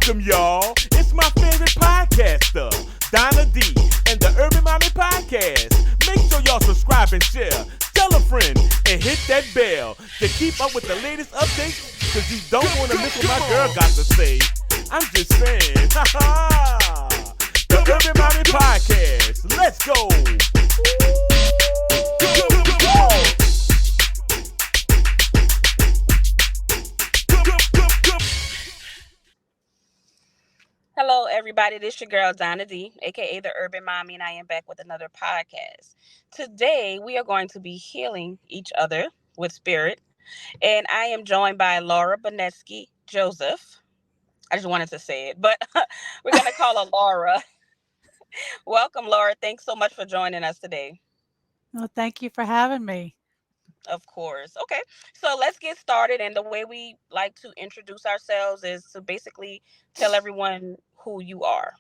Welcome, y'all. It's my favorite podcaster, Donna D, and the Urban Mommy Podcast. Make sure y'all subscribe and share. Tell a friend and hit that bell to keep up with the latest updates, because you don't want to miss what my girl got to say. I'm just saying. The Urban Mommy Podcast. Let's go. Hello, everybody. This your girl, Donna D, aka the Urban Mommy, and I am back with another podcast. Today, we are going to be healing each other with spirit, and I am joined by Laura Bonetszky-Joseph. I just wanted to say it, but we're going to call her Laura. Welcome, Laura. Thanks so much for joining us today. Well, thank you for having me. Of course. Okay. So let's get started. And the way we like to introduce ourselves is to basically tell everyone who you are.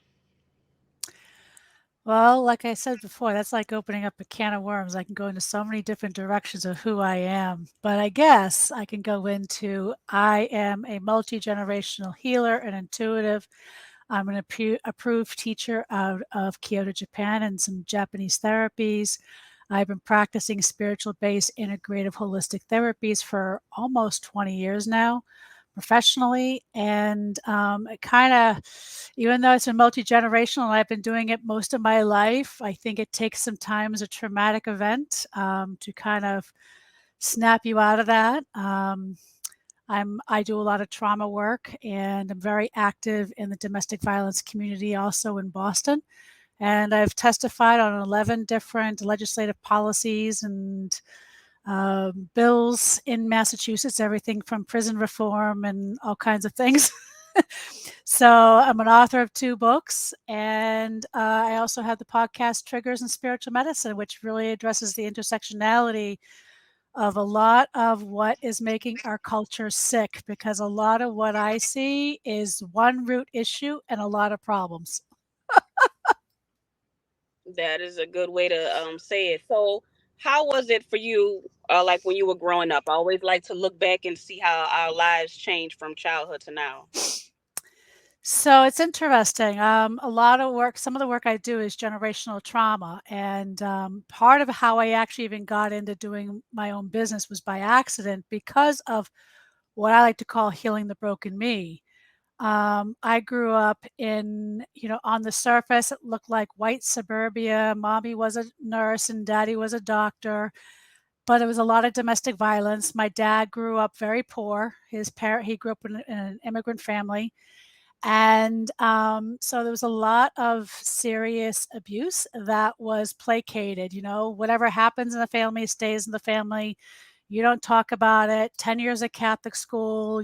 Well, like I said before, that's like opening up a can of worms. I can go into so many different directions of who I am, but I guess I can go into I am a multi generational healer and intuitive. I'm an approved teacher out of Kyoto, Japan, and some Japanese therapies. I've been practicing spiritual based integrative holistic therapies for almost 20 years now professionally. And it kind of, even though it's been multi generational and I've been doing it most of my life, I think it takes some time as a traumatic event to kind of snap you out of that. I do a lot of trauma work and I'm very active in the domestic violence community also in Boston. And I've testified on 11 different legislative policies and bills in Massachusetts, everything from prison reform and all kinds of things. So I'm an author of 2 books, and I also have the podcast Triggers in Spiritual Medicine, which really addresses the intersectionality of a lot of what is making our culture sick, because a lot of what I see is one root issue and a lot of problems. That is a good way to say it. So, how was it for you, like when you were growing up? I always like to look back and see how our lives changed from childhood to now. So it's interesting. A lot of work, some of the work I do is generational trauma. And part of how I actually even got into doing my own business was by accident because of what I like to call healing the broken me. I grew up in, on the surface, it looked like white suburbia. Mommy was a nurse and daddy was a doctor, but it was a lot of domestic violence. My dad grew up very poor. He grew up in an immigrant family. And so there was a lot of serious abuse that was placated. Whatever happens in the family stays in the family. You don't talk about it. 10 years at Catholic school.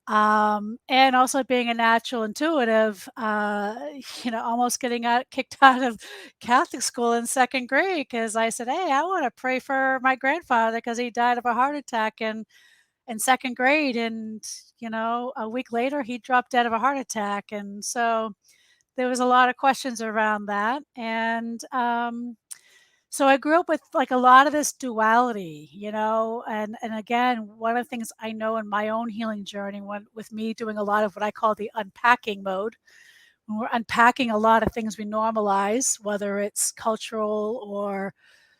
And also being a natural intuitive, almost getting kicked out of Catholic school in second grade because I said, "Hey, I want to pray for my grandfather because he died of a heart attack in second grade." And, a week later, he dropped dead of a heart attack. And so there was a lot of questions around that. And so I grew up with like a lot of this duality, and again, one of the things I know in my own healing journey, with me doing a lot of what I call the unpacking mode, when we're unpacking a lot of things we normalize, whether it's cultural or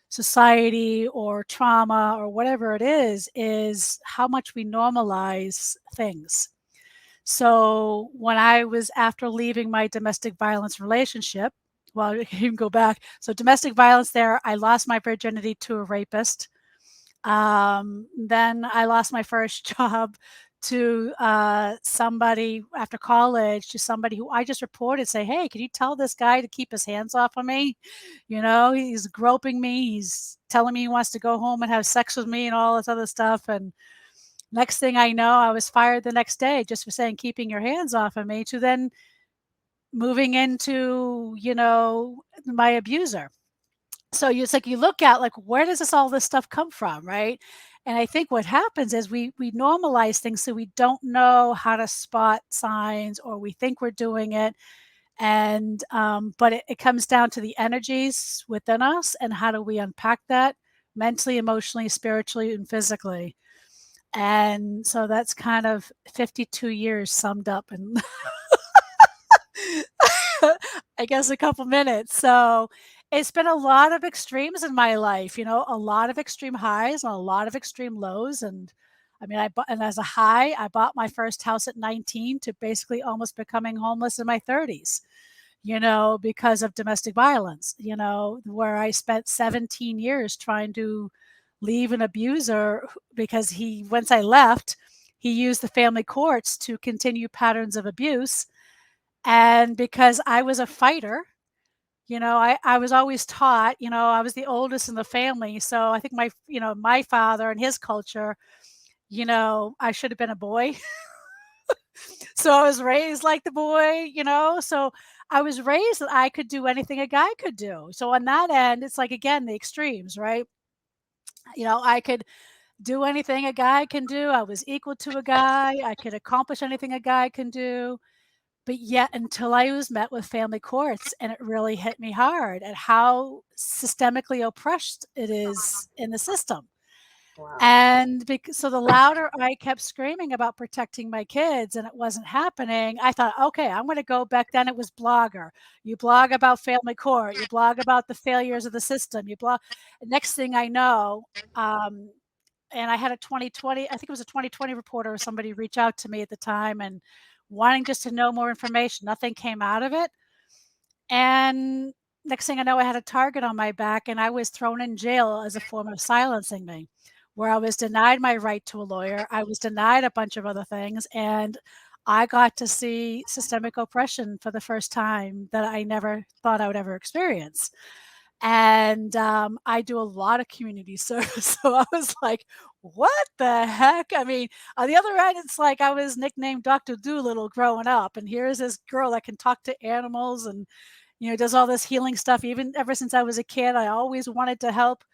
society or trauma or whatever it is how much we normalize things. So when I was after leaving my domestic violence relationship, well, you can go back. So domestic violence there, I lost my virginity to a rapist. Then I lost my first job to somebody after college, to somebody who I just reported, say, "Hey, can you tell this guy to keep his hands off of me? He's groping me. He's telling me he wants to go home and have sex with me and all this other stuff." And next thing I know, I was fired the next day just for saying, "Keeping your hands off of me," to then moving into, my abuser. So it's like you look at, like, where does all this stuff come from, right? And I think what happens is we normalize things, so we don't know how to spot signs, or we think we're doing it. And but it comes down to the energies within us and how do we unpack that mentally, emotionally, spiritually, and physically. And so that's kind of 52 years summed up in I guess a couple minutes. So it's been a lot of extremes in my life, a lot of extreme highs and a lot of extreme lows. And I mean, and as a high, I bought my first house at 19 to basically almost becoming homeless in my 30s, because of domestic violence, where I spent 17 years trying to leave an abuser because once I left, he used the family courts to continue patterns of abuse. And because I was a fighter, I was always taught, I was the oldest in the family. So I think my father and his culture, I should have been a boy. So I was raised like the boy, so I was raised that I could do anything a guy could do. So on that end, it's like, again, the extremes, right? I could do anything a guy can do. I was equal to a guy. I could accomplish anything a guy can do. But yet, until I was met with family courts, and it really hit me hard at how systemically oppressed it is in the system. Wow. And so the louder I kept screaming about protecting my kids and it wasn't happening, I thought, okay, I'm going to go back then. It was Blogger. You blog about family court, you blog about the failures of the system, you blog. Next thing I know, and I had a 2020, I think it was a 2020 reporter or somebody reach out to me at the time and wanting just to know more information. Nothing came out of it. And next thing I know, I had a target on my back and I was thrown in jail as a form of silencing me, where I was denied my right to a lawyer. I was denied a bunch of other things. And I got to see systemic oppression for the first time that I never thought I would ever experience. And I do a lot of community service. So I was like, what the heck? I mean, on the other end, it's like I was nicknamed Dr. Doolittle growing up. And here's this girl that can talk to animals and, does all this healing stuff. Even ever since I was a kid, I always wanted to help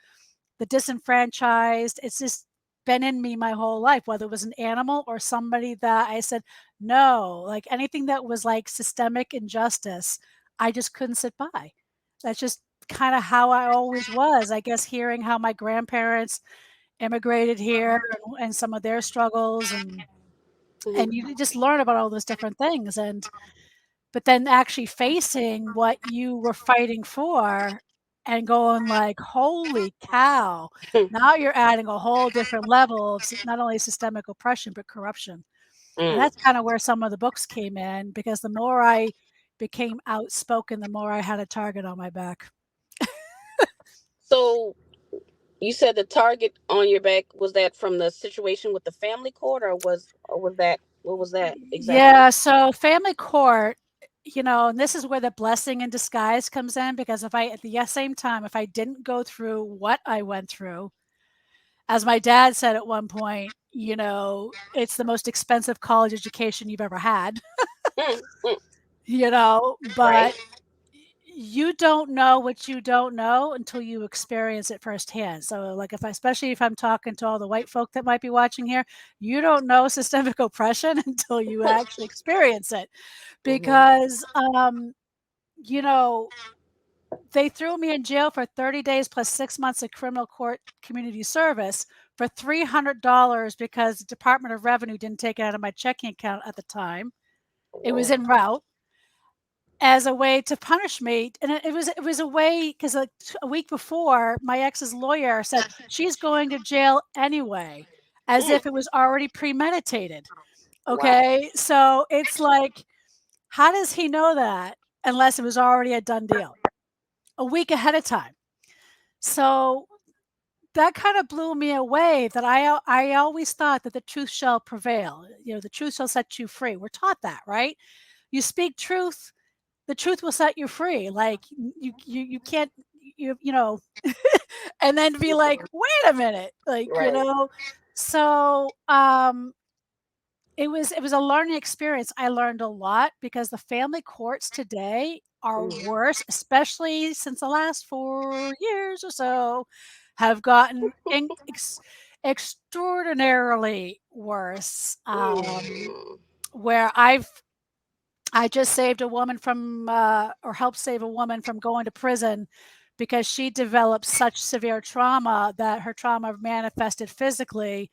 the disenfranchised. It's just been in me my whole life, whether it was an animal or somebody that I said, no, like anything that was like systemic injustice, I just couldn't sit by. That's just kind of how I always was. I guess hearing how my grandparents immigrated here and some of their struggles and you just learn about all those different things. But then actually facing what you were fighting for and going like, holy cow, now you're adding a whole different level of not only systemic oppression, but corruption. And Mm. that's kind of where some of the books came in, because the more I became outspoken, the more I had a target on my back. So you said the target on your back, was that from the situation with the family court, or was that, what was that exactly? Yeah, so family court, and this is where the blessing in disguise comes in, because if I, at the same time, if I didn't go through what I went through, as my dad said at one point, it's the most expensive college education you've ever had, Mm, mm, right. but you don't know what you don't know until you experience it firsthand. So like especially if I'm talking to all the white folk that might be watching here, you don't know systemic oppression until you actually experience it. Hmm. Because you know, they threw me in jail for 30 days plus 6 months of criminal court community service for $300 because the Department of Revenue didn't take it out of my checking account at the time. It was Lord. en route as a way to punish me. And it was a way, because a week before, my ex's lawyer said she's going to jail anyway, as Mm, if it was already premeditated. wow. Okay. So it's like, how does he know that unless it was already a done deal a week ahead of time? So that kind of blew me away, that I always thought that the truth shall prevail. The truth shall set you free. We're taught that, right? You speak truth, the truth will set you free. Like you can't, you know, and then be like, wait a minute, like, Right. So it was a learning experience. I learned a lot because the family courts today are Mm, worse, especially since the last 4 years or so, have gotten extraordinarily worse. mm, Where I just saved a woman from, or helped save a woman from going to prison because she developed such severe trauma that her trauma manifested physically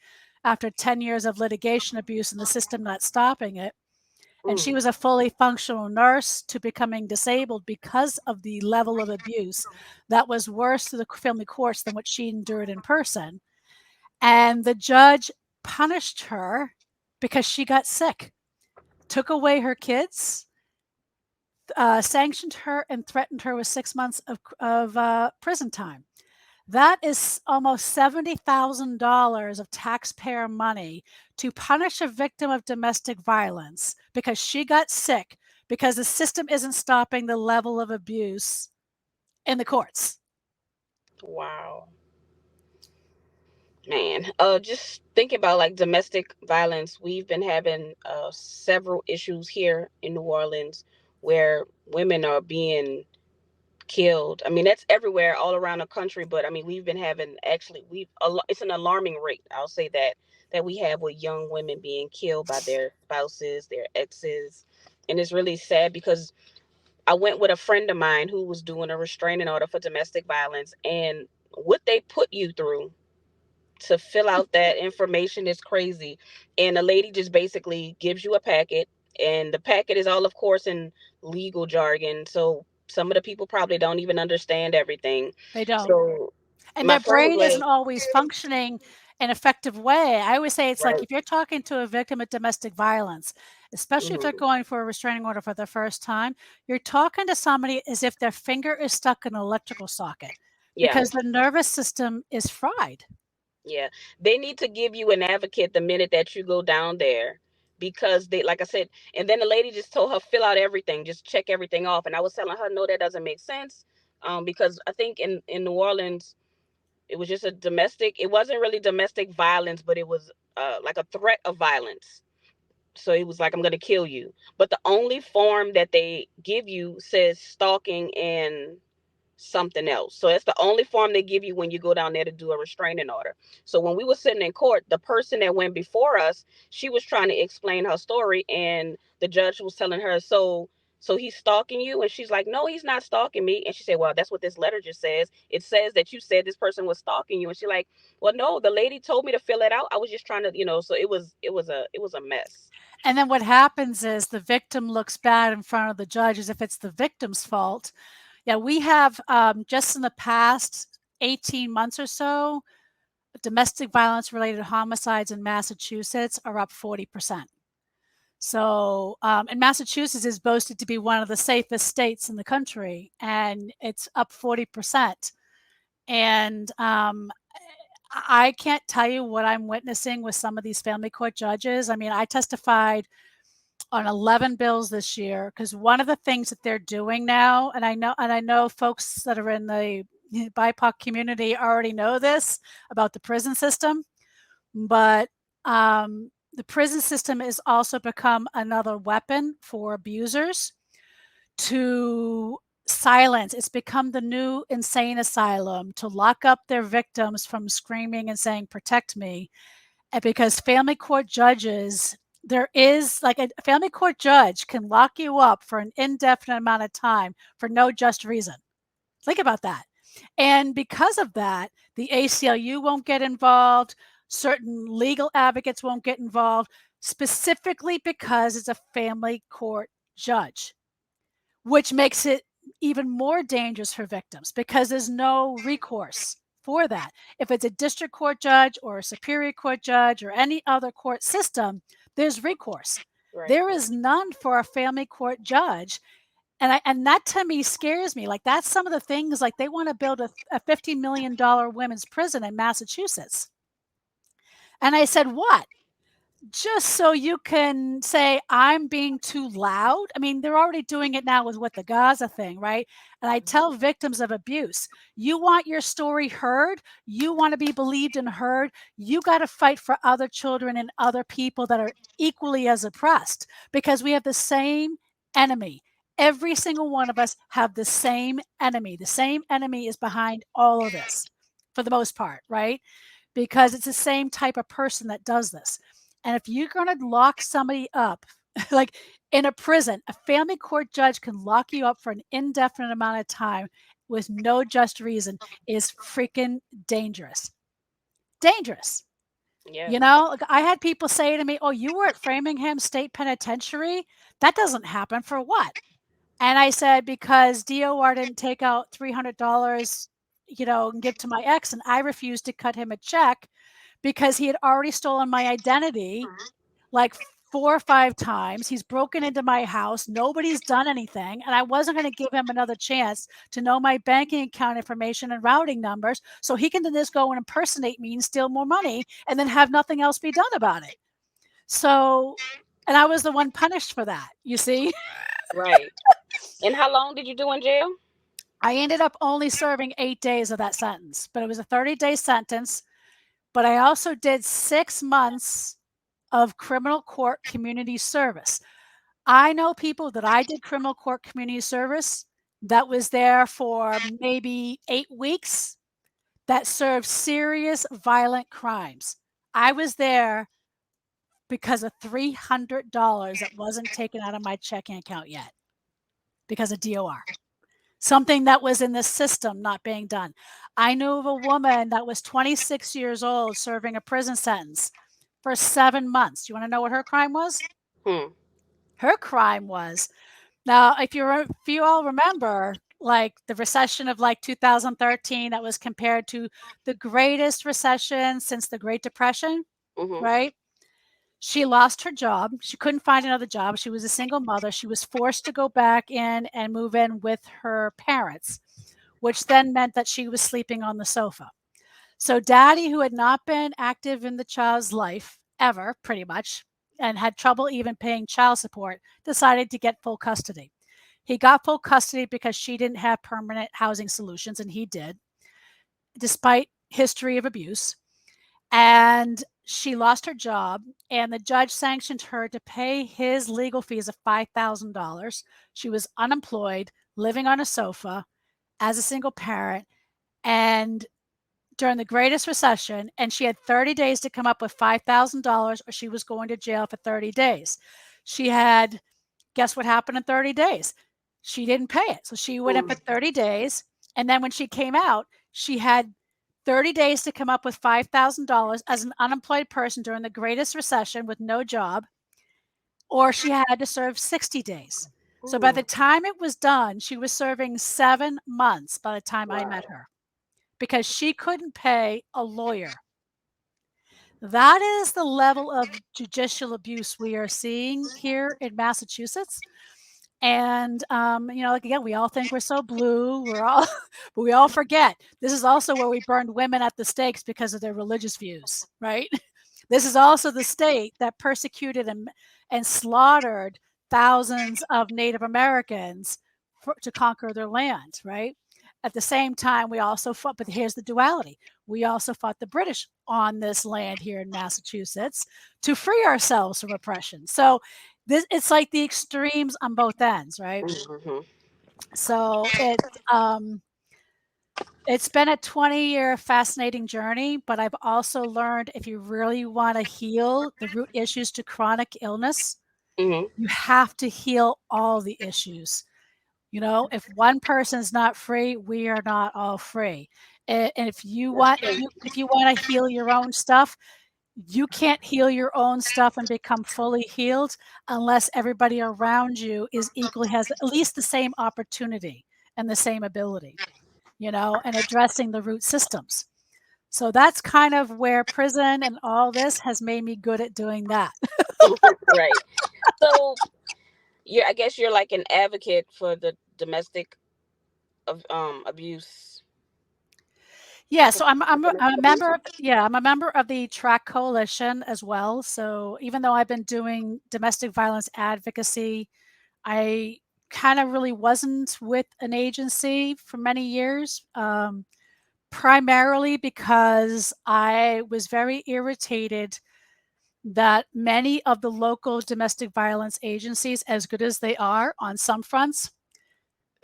after 10 years of litigation abuse and the system not stopping it. And she Mm. was a fully functional nurse to becoming disabled because of the level of abuse that was worse to the family courts than what she endured in person. And the judge punished her because she got sick, took away her kids, sanctioned her, and threatened her with 6 months of prison time. That is almost $70,000 of taxpayer money to punish a victim of domestic violence because she got sick because the system isn't stopping the level of abuse in the courts. Wow. Man, just thinking about like domestic violence, we've been having several issues here in New Orleans where women are being killed. I mean, that's everywhere, all around the country. But I mean, we've been having actually, it's an alarming rate. I'll say that we have with young women being killed by their spouses, their exes, and it's really sad because I went with a friend of mine who was doing a restraining order for domestic violence, and what they put you through to fill out that information is crazy. And the lady just basically gives you a packet, and the packet is all, of course, in legal jargon. So some of the people probably don't even understand everything. They don't. So And my their friend was brain isn't like, always functioning in an effective way. I always say it's like right, if you're talking to a victim of domestic violence, especially if they're hmm, going for a restraining order for the first time, you're talking to somebody as if their finger is stuck in an electrical socket yeah, because the nervous system is fried. yeah, they need to give you an advocate the minute that you go down there, because they, like I said, and then the lady just told her fill out everything, just check everything off, and I was telling her no, that doesn't make sense, because I think in New Orleans it was just a domestic, it wasn't really domestic violence, but it was like a threat of violence. So it was like, I'm going to kill you. But the only form that they give you says stalking and something else. So that's the only form they give you when you go down there to do a restraining order. So when we were sitting in court, the person that went before us, she was trying to explain her story, and the judge was telling her, so he's stalking you? And she's like, no, he's not stalking me. And she said, well, that's what this letter just says. It says that you said this person was stalking you. And she's like, well, no, the lady told me to fill it out. I was just trying to, so it was a mess. And then what happens is the victim looks bad in front of the judge as if it's the victim's fault. Yeah, we have just in the past 18 months or so, domestic violence related homicides in Massachusetts are up 40%. So, and Massachusetts is boasted to be one of the safest states in the country, and it's up 40%. And I can't tell you what I'm witnessing with some of these family court judges. I mean, I testified on 11 bills this year because one of the things that they're doing now, and I know folks that are in the BIPOC community already know this about the prison system, but the prison system has also become another weapon for abusers to silence. It's become the new insane asylum to lock up their victims from screaming and saying, protect me. And because family court judges, there is like a family court judge can lock you up for an indefinite amount of time for no just reason. Think about that. And because of that, the ACLU won't get involved. Certain legal advocates won't get involved, specifically because it's a family court judge, which makes it even more dangerous for victims because there's no recourse for that. If it's a district court judge or a superior court judge or any other court system, there's recourse. Right. There is none for a family court judge. And that to me scares me. Like that's some of the things like they want to build a $50 million women's prison in Massachusetts. And I said, what? Just so you can say I'm being too loud. I mean, they're already doing it now with the Gaza thing, right? And I tell victims of abuse, you want your story heard, you want to be believed and heard, you got to fight for other children and other people that are equally as oppressed because we have the same enemy. Every single one of us have the same enemy. The same enemy is behind all of this for the most part, right? Because it's the same type of person that does this. And if you're going to lock somebody up, like in a prison, a family court judge can lock you up for an indefinite amount of time with no just reason is freaking dangerous. Dangerous. Yeah. You know, like, I had people say to me, "Oh, you were at Framingham State Penitentiary? That doesn't happen for what?" And I said, "Because DOR didn't take out $300, and give to my ex, and I refused to cut him a check because he had already stolen my identity like 4 or 5 times. He's broken into my house. Nobody's done anything, and I wasn't gonna give him another chance to know my banking account information and routing numbers so he can then just go and impersonate me and steal more money and then have nothing else be done about it." So, and I was the one punished for that, you see? Right. And how long did you do in jail? I ended up only serving 8 days of that sentence, but it was a 30-day sentence, but I also did 6 months of criminal court community service. I know people that I did criminal court community service that was there for maybe 8 weeks that served serious violent crimes. I was there because of $300 that wasn't taken out of my checking account yet because of DOR. Something that was in the system not being done. I knew of a woman that was 26 years old serving a prison sentence for 7 months. Do you want to know what her crime was? Hmm. Her crime was, now, if you all remember, like the recession of like 2013, that was compared to the greatest recession since the Great Depression, Mhm. right? She lost her job. She couldn't find another job. She was a single mother. She was forced to go back in and move in with her parents, which then meant that she was sleeping on the sofa. So, daddy, who had not been active in the child's life ever, pretty much, and had trouble even paying child support, decided to get full custody. He got full custody because she didn't have permanent housing solutions, and he did, despite history of abuse. And she lost her job, and the judge sanctioned her to pay his legal fees of $5,000. She was unemployed, living on a sofa as a single parent, and during the greatest recession, and she had 30 days to come up with $5,000 or she was going to jail for 30 days. She had, guess what happened in 30 days? She didn't pay it. So she went in for Mm. 30 days. And then when she came out, she had 30 days to come up with $5,000 as an unemployed person during the greatest recession with no job, or she had to serve 60 days. So by the Ooh. time it was done, she was serving 7 months by the time I met Wow. her because she couldn't pay a lawyer. That is the level of judicial abuse we are seeing here in Massachusetts. And, like, again, we all think we're so blue. We're all, but we all forget this is also where we burned women at the stakes because of their religious views, right? This is also the state that persecuted and slaughtered thousands of Native Americans to conquer their land, right? At the same time, we also fought, but here's the duality. We also fought the British on this land here in Massachusetts to free ourselves from oppression. So it's like the extremes on both ends, right? Mhm. So it's been a 20-year fascinating journey, but I've also learned if you really want to heal the root issues to chronic illness, Mhm. you have to heal all the issues. If one person's not free, we are not all free. And if you That's want, true. if you want to heal your own stuff, you can't heal your own stuff and become fully healed unless everybody around you is equally has at least the same opportunity and the same ability, and addressing the root systems. So that's kind of where prison and all this has made me good at doing that. Right. So I guess you're like an advocate for the domestic of abuse. Yeah, so I'm a Domestic abuse. member of yeah, I'm a member of the Track Coalition as well. So even though I've been doing domestic violence advocacy, I kind of really wasn't with an agency for many years, primarily because I was very irritated that many of the local domestic violence agencies, as good as they are on some fronts,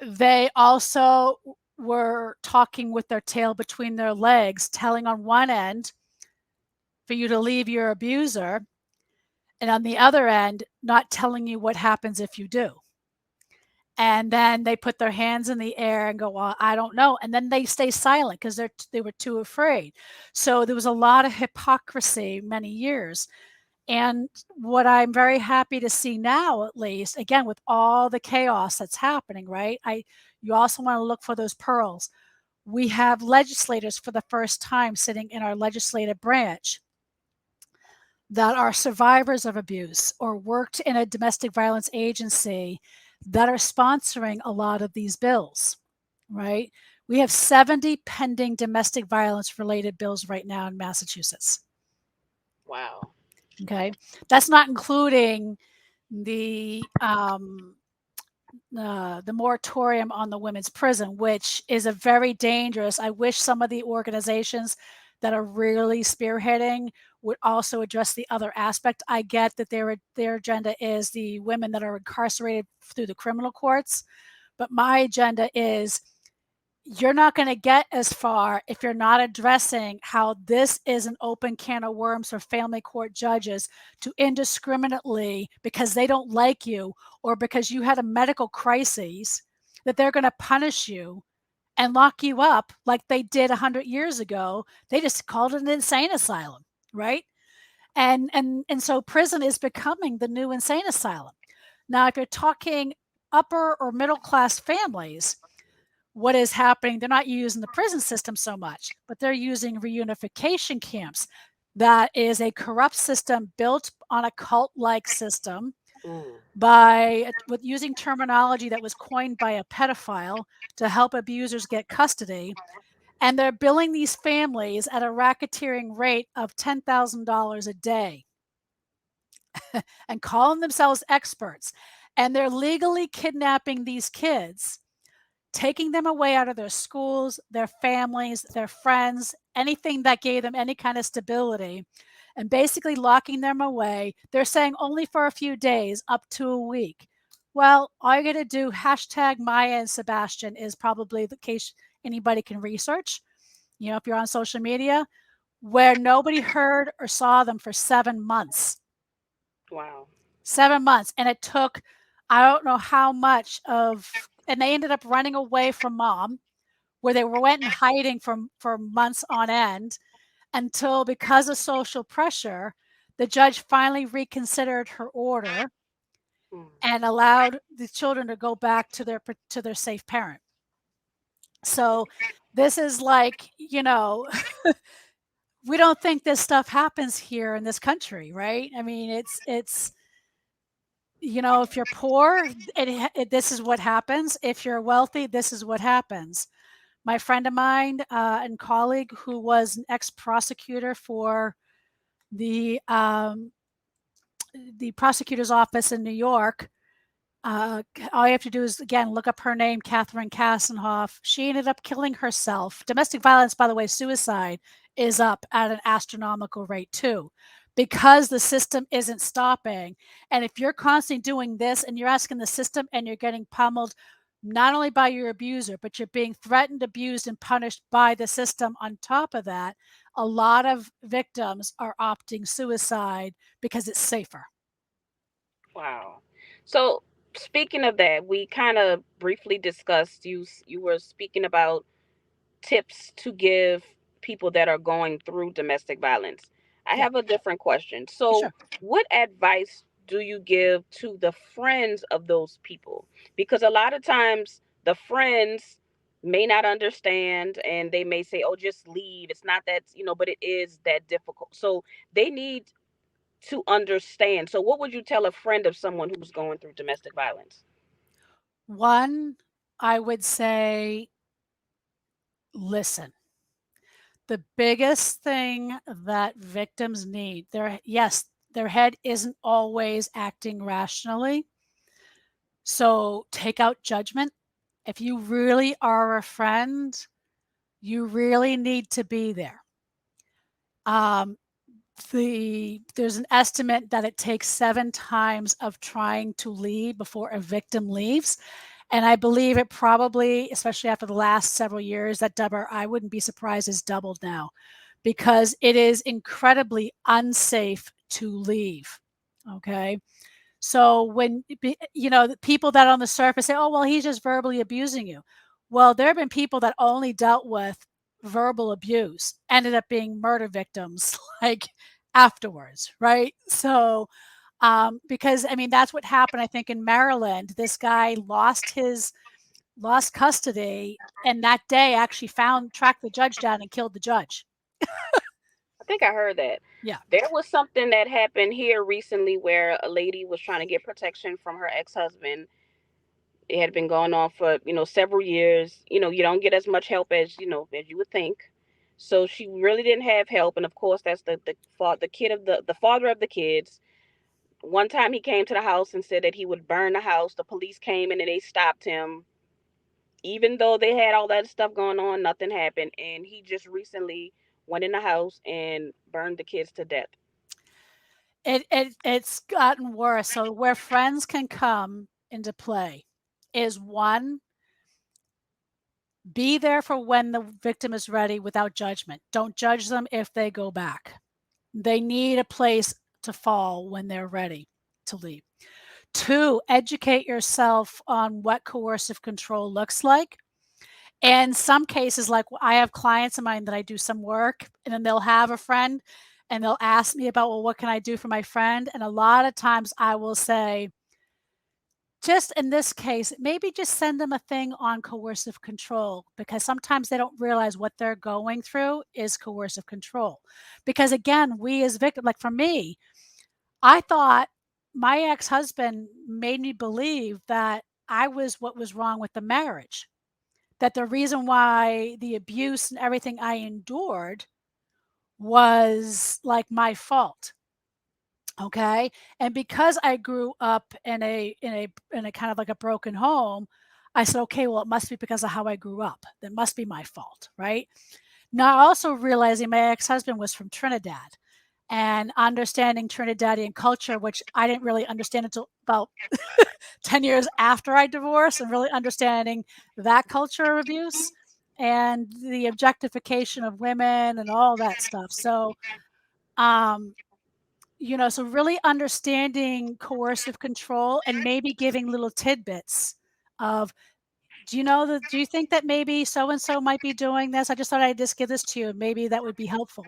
they also were talking with their tail between their legs, telling on one end for you to leave your abuser, and on the other end, not telling you what happens if you do. And then they put their hands in the air and go, well, I don't know. And then they stay silent because they were too afraid. So there was a lot of hypocrisy many years. And what I'm very happy to see now, at least, again, with all the chaos that's happening, right? You also want to look for those pearls. We have legislators for the first time sitting in our legislative branch that are survivors of abuse or worked in a domestic violence agency that are sponsoring a lot of these bills, right? We have 70 pending domestic violence related bills right now in Massachusetts. Wow. Okay. That's not including the moratorium on the women's prison, which is a very dangerous. I wish some of the organizations that are really spearheading would also address the other aspect. I get that their agenda is the women that are incarcerated through the criminal courts, but my agenda is you're not going to get as far if you're not addressing how this is an open can of worms for family court judges to indiscriminately, because they don't like you or because you had a medical crisis, that they're going to punish you and lock you up like they did 100 years ago. They just called it an insane asylum, right? And so prison is becoming the new insane asylum. Now, if you're talking upper or middle class families, what is happening, they're not using the prison system so much, but they're using reunification camps. That is a corrupt system built on a cult-like system with using terminology that was coined by a pedophile to help abusers get custody. And they're billing these families at a racketeering rate of $10,000 a day and calling themselves experts. And they're legally kidnapping these kids, taking them away out of their schools, their families, their friends, anything that gave them any kind of stability, and basically locking them away. They're saying only for a few days, up to a week. Well, all you got to do, hashtag Maya and Sebastian is probably the case anybody can research. If you're on social media, where nobody heard or saw them for 7 months. Wow. 7 months. And it took, I don't know how much and they ended up running away from mom, where they went in hiding for months on end, until, because of social pressure, the judge finally reconsidered her order and allowed the children to go back to their safe parent. So this is like, we don't think this stuff happens here in this country, right? I mean, it's if you're poor, this is what happens. If you're wealthy, this is what happens. My friend of mine and colleague, who was an ex-prosecutor for the prosecutor's office in New York, all you have to do is, again, look up her name, Catherine Kassenhoff. She ended up killing herself. Domestic violence, by the way, suicide is up at an astronomical rate too, because the system isn't stopping. And if you're constantly doing this and you're asking the system and you're getting pummeled, not only by your abuser, but you're being threatened, abused, and punished by the system on top of that, a lot of victims are opting suicide because it's safer. Wow. So speaking of that, we kind of briefly discussed, you were speaking about tips to give people that are going through domestic violence. I Yeah, have a different question. So, sure. what advice do you give to the friends of those people? Because a lot of times the friends may not understand and they may say, "Oh, just leave. It's not that, but it is that difficult." So, they need to understand. So, what would you tell a friend of someone who's going through domestic violence? One, I would say listen. The biggest thing that victims need, their head isn't always acting rationally. So take out judgment. If you really are a friend, you really need to be there. There's an estimate that it takes 7 times of trying to leave before a victim leaves. And I believe it probably, especially after the last several years, that number, I wouldn't be surprised, is doubled now, because it is incredibly unsafe to leave. Okay. So when the people that on the surface say, "Oh, well, he's just verbally abusing you." Well, there have been people that only dealt with verbal abuse ended up being murder victims like afterwards, right? So because I mean that's what happened. I think in Maryland, this guy lost custody, and that day actually tracked the judge down and killed the judge. I think I heard that. Yeah. There was something that happened here recently where a lady was trying to get protection from her ex-husband. It had been going on for, several years. You don't get as much help as, as you would think. So she really didn't have help, and of course that's the kid of the father of the kids. One time he came to the house and said that he would burn the house. The police came in and they stopped him. Even though they had all that stuff going on, nothing happened, and he just recently went in the house and burned the kids to death. It's gotten worse. So where friends can come into play is one, be there for when the victim is ready without judgment. Don't judge them if they go back. They need a place to fall when they're ready to leave. Two, educate yourself on what coercive control looks like. And some cases, like I have clients of mine that I do some work, and then they'll have a friend and they'll ask me about, well, what can I do for my friend? And a lot of times I will say, just in this case, maybe just send them a thing on coercive control, because sometimes they don't realize what they're going through is coercive control. Because again, we as victims, like for me, I thought my ex-husband made me believe that I was what was wrong with the marriage, that the reason why the abuse and everything I endured was like my fault. Okay. And because I grew up in a kind of like a broken home, I said, okay, well, it must be because of how I grew up. That must be my fault. Right. Now, also realizing my ex-husband was from Trinidad, and understanding Trinidadian culture, which I didn't really understand until about 10 years after I divorced, and really understanding that culture of abuse and the objectification of women and all that stuff. So, um, so really understanding coercive control and maybe giving little tidbits of, do you think that maybe so and so might be doing this? I just thought I'd just give this to you. Maybe that would be helpful.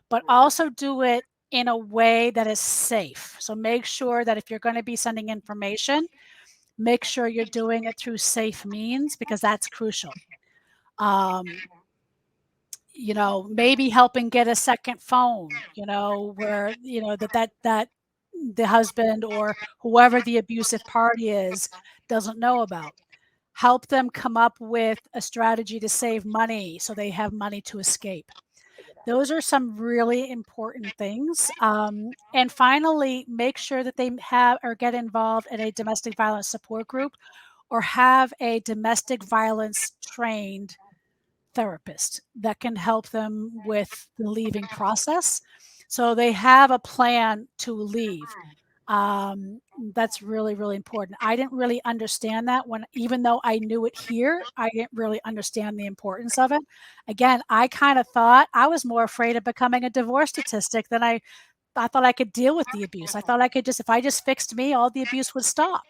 But also do it in a way that is safe. So make sure that if you're going to be sending information, make sure you're doing it through safe means, because that's crucial. Um, maybe helping get a second phone, where, that the husband or whoever the abusive party is doesn't know about. Help them come up with a strategy to save money so they have money to escape. Those are some really important things. And finally, make sure that they have or get involved in a domestic violence support group, or have a domestic violence trained therapist that can help them with the leaving process. So they have a plan to leave. That's really, really important. I didn't really understand that even though I knew it here, I didn't really understand the importance of it. Again, I kind of thought I was more afraid of becoming a divorce statistic than I thought I could deal with the abuse. I thought I could if I just fixed me, all the abuse would stop.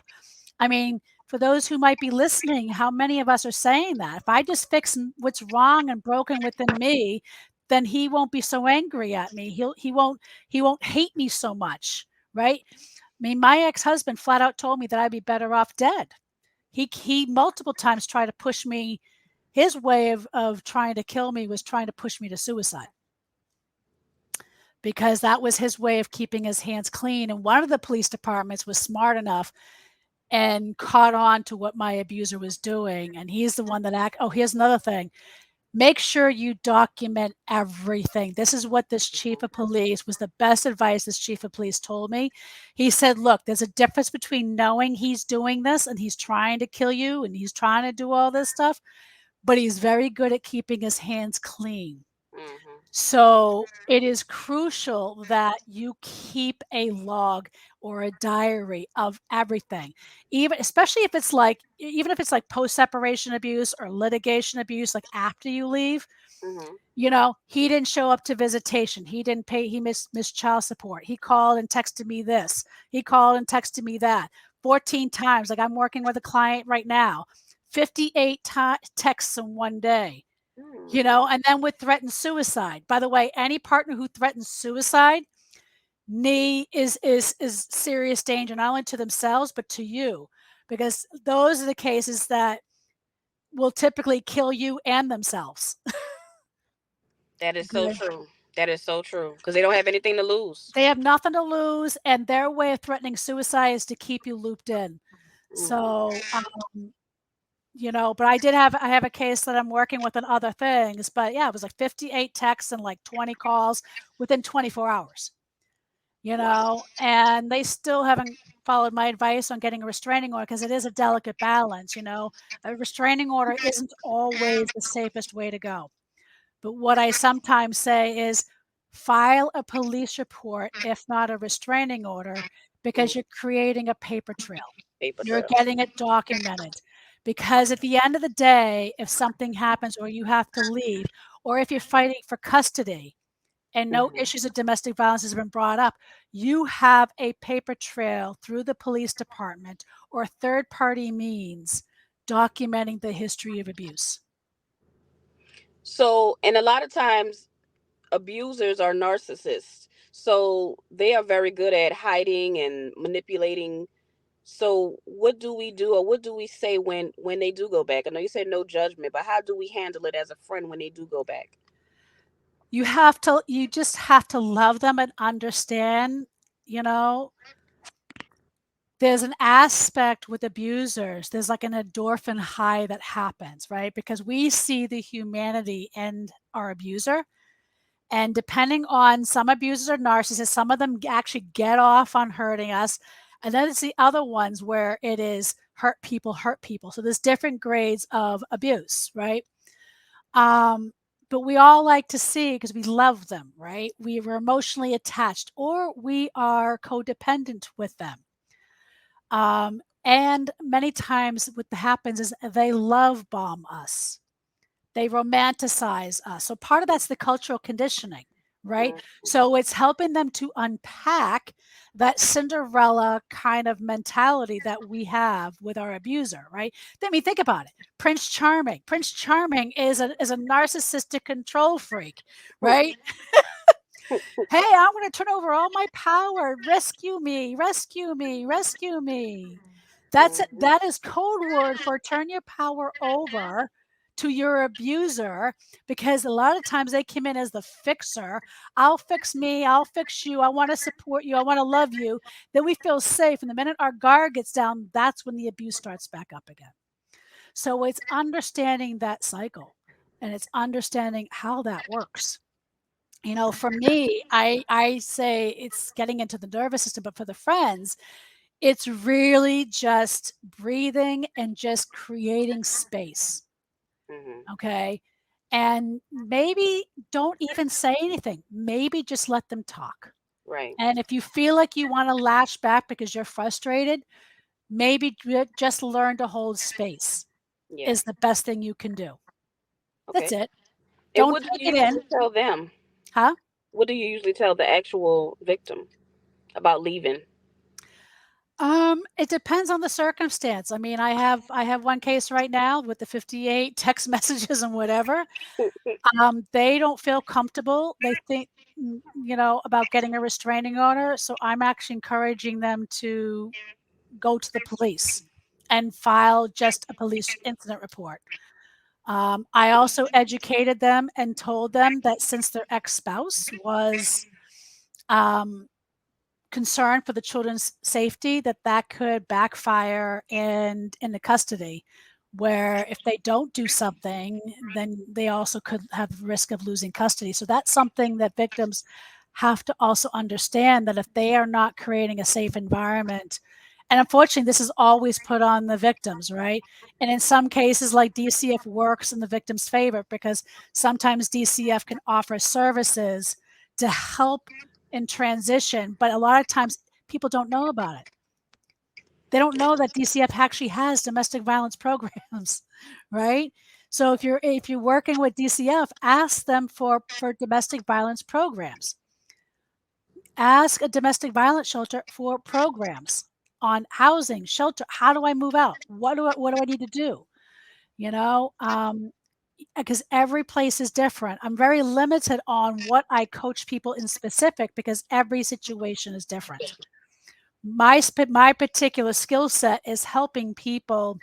I mean, for those who might be listening, how many of us are saying that? If I just fix what's wrong and broken within me, then he won't be so angry at me. He won't hate me so much, right? I mean, my ex-husband flat out told me that I'd be better off dead. He multiple times tried to push me. His way of trying to kill me was trying to push me to suicide, because that was his way of keeping his hands clean. And one of the police departments was smart enough and caught on to what my abuser was doing. And he's the one that oh, here's another thing. Make sure you document everything. This is what this chief of police was the best advice this chief of police told me. He said, look, there's a difference between knowing he's doing this and he's trying to kill you and he's trying to do all this stuff, but he's very good at keeping his hands clean. Mm-hmm. So it is crucial that you keep a log or a diary of everything, even especially if it's like even if it's like post separation abuse or litigation abuse, like after you leave. Mhm. He didn't show up to visitation. He didn't pay. He missed child support. He called and texted me this. He called and texted me that 14 times. Like I'm working with a client right now, 58 texts in one day. Mm. And then with threatened suicide. By the way, any partner who threatens suicide is serious danger, not only to themselves but to you, because those are the cases that will typically kill you and themselves. That is so Okay. true. That is so true because they don't have anything to lose. They have nothing to lose, and their way of threatening suicide is to keep you looped in. Mhm. So, but I have a case that I'm working with on other things, but yeah, it was like 58 texts and like 20 calls within 24 hours. Wow. And they still haven't followed my advice on getting a restraining order because it is a delicate balance. A restraining order isn't always the safest way to go. But what I sometimes say is file a police report, if not a restraining order, because Mhm. you're creating a paper trail. Paper You're trail. getting it documented. Because at the end of the day, if something happens or you have to leave, or if you're fighting for custody and no Mhm. issues of domestic violence has been brought up, you have a paper trail through the police department or third party means documenting the history of abuse. So, and a lot of times abusers are narcissists. So they are very good at hiding and manipulating. So what do we do, or what do we say when they do go back? I know you said no judgment, but how do we handle it as a friend when they do go back? You just have to love them and understand, you know, there's an aspect with abusers, there's like an endorphin high that happens, right? Because we see the humanity in our abuser. And depending on, some abusers are narcissists, some of them actually get off on hurting us. And then it's the other ones where it is hurt people, hurt people. So there's different grades of abuse, right? Um, but we all like to see, because we love them, right? We were emotionally attached or we are codependent with them. And many times what happens is they love bomb us. They romanticize us. So part of that's the cultural conditioning, right? Mhm. So it's helping them to unpack that Cinderella kind of mentality that we have with our abuser, right? I mean, think about it. Prince Charming. Prince Charming is a narcissistic control freak, right? Hey, I'm going to turn over all my power. Rescue me, rescue me, rescue me. That's it. Mhm. That is code word for turn your power over to your abuser, because a lot of times they come in as the fixer. I'll fix me. I'll fix you. I want to support you. I want to love you. Then we feel safe. And the minute our guard gets down, that's when the abuse starts back up again. So it's understanding that cycle, and it's understanding how that works. For me, I say it's getting into the nervous system, but for the friends, it's really just breathing and just creating space. Mhm. Okay. And maybe don't even say anything. Maybe just let them talk. Right. And if you feel like you want to lash back because you're frustrated, maybe just learn to hold space Yeah. is the best thing you can do. That's Okay. it. And Don't what do take you it usually in. tell them? Huh? What do you usually tell the actual victim about leaving? It depends on the circumstance. I mean, I have one case right now with the 58 text messages and whatever. They don't feel comfortable. They think, about getting a restraining order. So I'm actually encouraging them to go to the police and file just a police incident report. I also educated them and told them that since their ex-spouse was um, concern for the children's safety, that could backfire in the custody, where if they don't do something, then they also could have the risk of losing custody. So that's something that victims have to also understand, that if they are not creating a safe environment And unfortunately, this is always put on the victims, right? And in some cases, like DCF works in the victim's favor because sometimes DCF can offer services to help in transition, but a lot of times people don't know about it. They don't know that DCF actually has domestic violence programs, right? So if you're working with DCF, ask them for domestic violence programs. Ask a domestic violence shelter for programs on housing, shelter. How do I move out? What do I need to do? You know, because every place is different. I'm very limited on what I coach people in specific because every situation is different. My particular skill set is helping people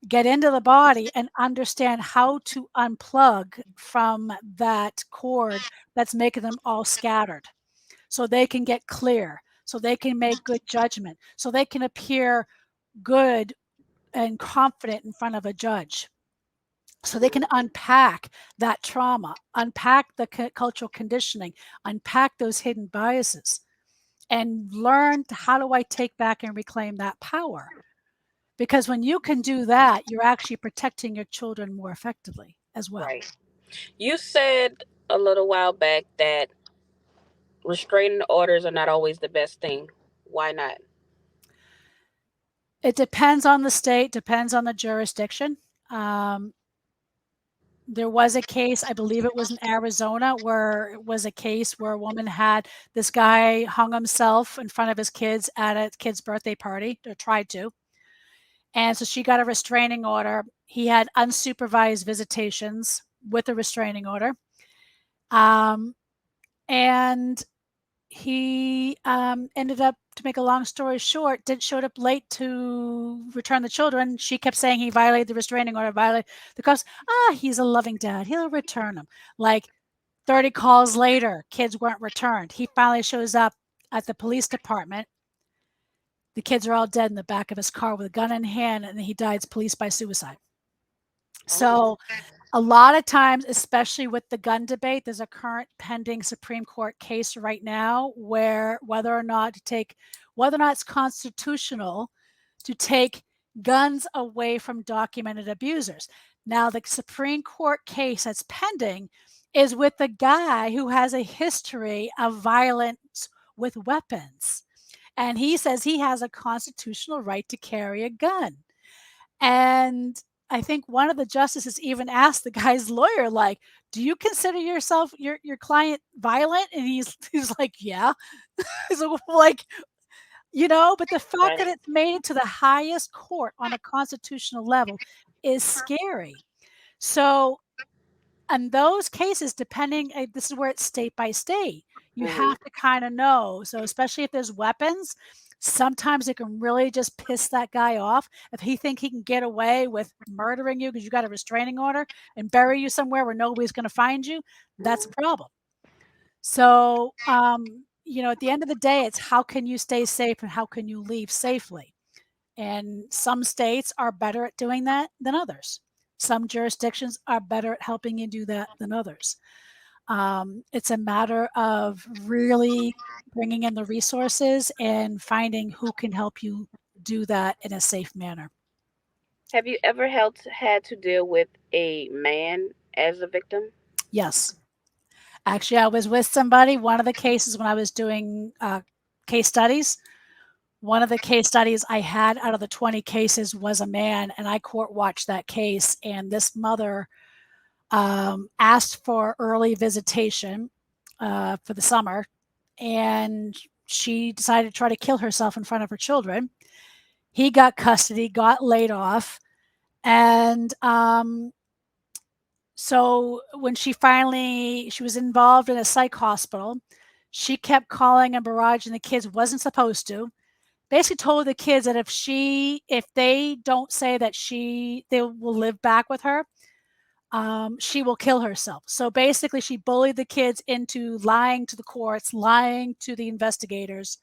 get into the body and understand how to unplug from that cord that's making them all scattered so they can get clear, so they can make good judgment, so they can appear good and confident in front of a judge. So they can unpack that trauma, unpack the cultural conditioning, unpack those hidden biases, and learn how do I take back and reclaim that power? Because when you can do that, you're actually protecting your children more effectively as well. Right. You said a little while back that restraining orders are not always the best thing. Why not? It depends on the state, depends on the jurisdiction. There was a case, I believe it was in Arizona, where it was a case where a woman had this guy hung himself in front of his kids at a kid's birthday party, or tried to. And so she got a restraining order. He had unsupervised visitations with a restraining order. And he ended up, to make a long story short, showed up late to return the children. She kept saying he violated the restraining order, violated the cops. He's a loving dad. He'll return them. Like 30 calls later, kids weren't returned. He finally shows up at the police department. The kids are all dead in the back of his car with a gun in hand, and he died police by suicide. So a lot of times, especially with the gun debate, there's a current pending Supreme Court case right now where whether or not it's constitutional to take guns away from documented abusers. Now, the Supreme Court case that's pending is with a guy who has a history of violence with weapons. And he says he has a constitutional right to carry a gun. And I think one of the justices even asked the guy's lawyer, like, do you consider yourself, your client, violent? And he's like, yeah. So, like, but the fact that it's made it to the highest court on a constitutional level is scary. So in those cases, this is where it's state by state. You have to kind of know. So especially if there's weapons, sometimes it can really just piss that guy off. If he think he can get away with murdering you because you got a restraining order and bury you somewhere where nobody's going to find you, that's a problem. So, at the end of the day, it's how can you stay safe and how can you leave safely? And some states are better at doing that than others. Some jurisdictions are better at helping you do that than others. It's a matter of really bringing in the resources and finding who can help you do that in a safe manner. Have you ever had to deal with a man as a victim? Yes. Actually, I was with somebody, one of the cases when I was doing case studies, one of the case studies I had out of the 20 cases was a man, and I court watched that case. And this mother asked for early visitation for the summer, and she decided to try to kill herself in front of her children. He got custody, got laid off, and so when she was involved in a psych hospital, she kept calling and barraging the kids, wasn't supposed to. Basically told the kids that if they don't say that they will live back with her, she will kill herself. So basically she bullied the kids into lying to the courts, lying to the investigators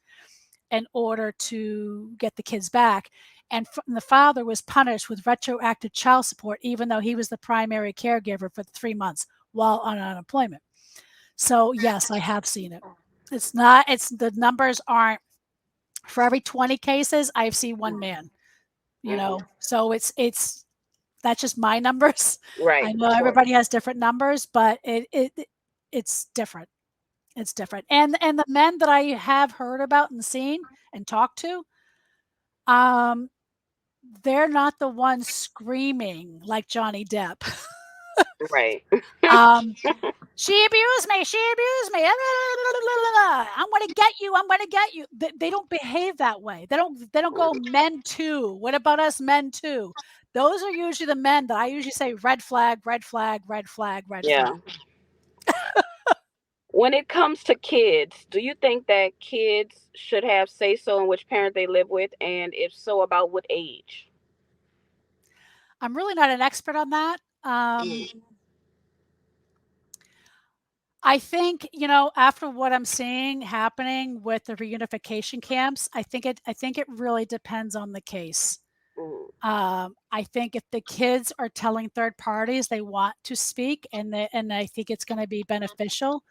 in order to get the kids back. And the father was punished with retroactive child support, even though he was the primary caregiver for 3 months while on unemployment. So yes, I have seen it. The numbers aren't For every 20 cases, I've seen one man, so it's that's just my numbers. Right. I know Sure. everybody has different numbers, but it's different. It's different. And the men that I have heard about and seen and talked to, um, they're not the ones screaming like Johnny Depp. Right. um, she abused me. She abused me. I'm going to get you. I'm going to get you. They don't behave that way. They don't go men too. What about us men too? Those are usually the men that I usually say red flag, red flag, red flag, red flag. Yeah. When it comes to kids, do you think that kids should have say so in which parent they live with, and if so, about what age? I'm really not an expert on that. Mm, I think, after what I'm seeing happening with the reunification camps, I think it really depends on the case. mm, I think if the kids are telling third parties they want to speak and I think it's going to be beneficial,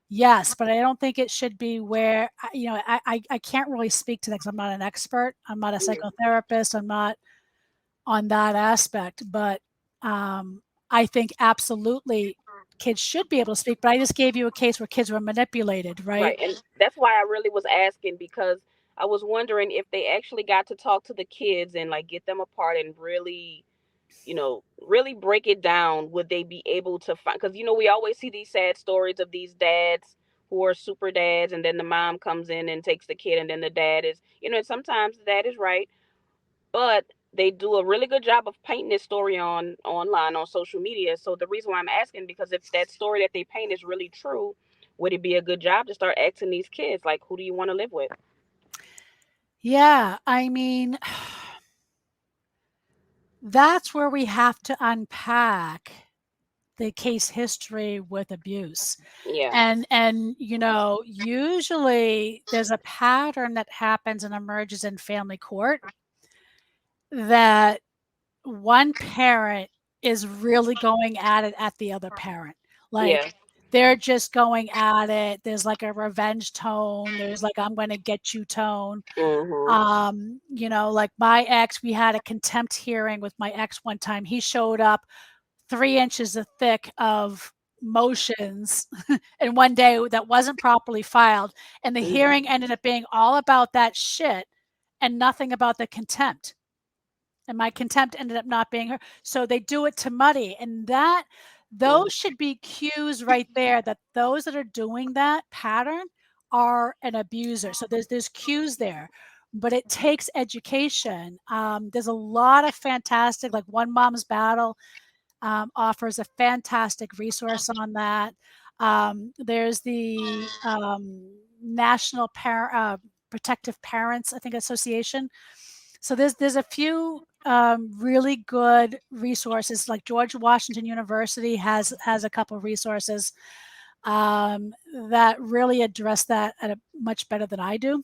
yes, but I don't think it should be where I can't really speak to that because I'm not an expert. I'm not a mm. psychotherapist. I'm not on that aspect, but um, I think absolutely kids should be able to speak. But I just gave you a case where kids were manipulated, right? Right, and that's why I really was asking, because I was wondering if they actually got to talk to the kids and like get them apart and really, really break it down. Would they be able to find? Because we always see these sad stories of these dads who are super dads, and then the mom comes in and takes the kid, and then the dad is, and sometimes the dad is right, but they do a really good job of painting this story online on social media. So the reason why I'm asking, because if that story that they paint is really true, would it be a good job to start asking these kids, like, who do you want to live with? Yeah, I mean, that's where we have to unpack the case history with abuse. Yeah. And usually there's a pattern that happens and emerges in family court that one parent is really going at it at the other parent. Yeah. Like they're just going at it. There's like a revenge tone. There's like I'm going to get you tone. Mhm. Like my ex, we had a contempt hearing with my ex one time. He showed up 3 inches of thick of motions in one day that wasn't properly filed. And the Mhm. hearing ended up being all about that shit and nothing about the contempt. And my contempt ended up not being her. So they do it to muddy. And Mhm. those should be cues right there that those that are doing that pattern are an abuser. So there's cues there. But it takes education. There's a lot of fantastic, like One Mom's Battle offers a fantastic resource on that. There's the National Protective Parents, I think, Association. So there's a few really good resources. Like George Washington University has a couple of resources that really address that at a much better than I do.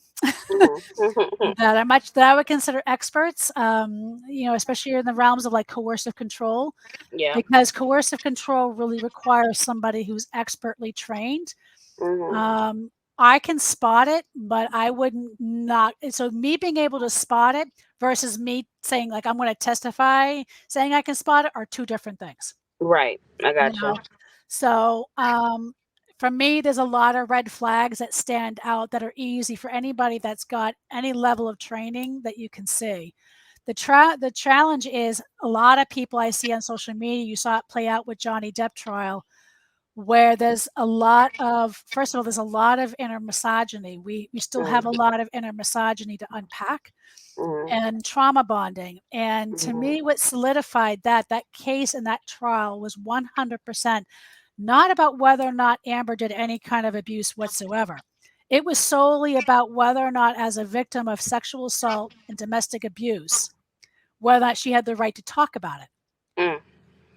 Mhm. that I would consider experts. Especially in the realms of like coercive control, Yeah. because coercive control really requires somebody who's expertly trained. Mhm. Um, I can spot it, but I wouldn't not. So me being able to spot it versus me saying like I'm going to testify saying I can spot it are two different things. Right. I You gotcha. know, so for me, there's a lot of red flags that stand out that are easy for anybody that's got any level of training that you can see. The challenge is a lot of people I see on social media. You saw it play out with Johnny Depp trial, where there's a lot of first of all, there's a lot of inner misogyny. We still have a Mhm. lot of inner misogyny to unpack Mhm. and trauma bonding. And to Mhm. me, what solidified that case and that trial was 100% not about whether or not Amber did any kind of abuse whatsoever. It was solely about whether or not, as a victim of sexual assault and domestic abuse, whether or not she had the right to talk about it. Mm.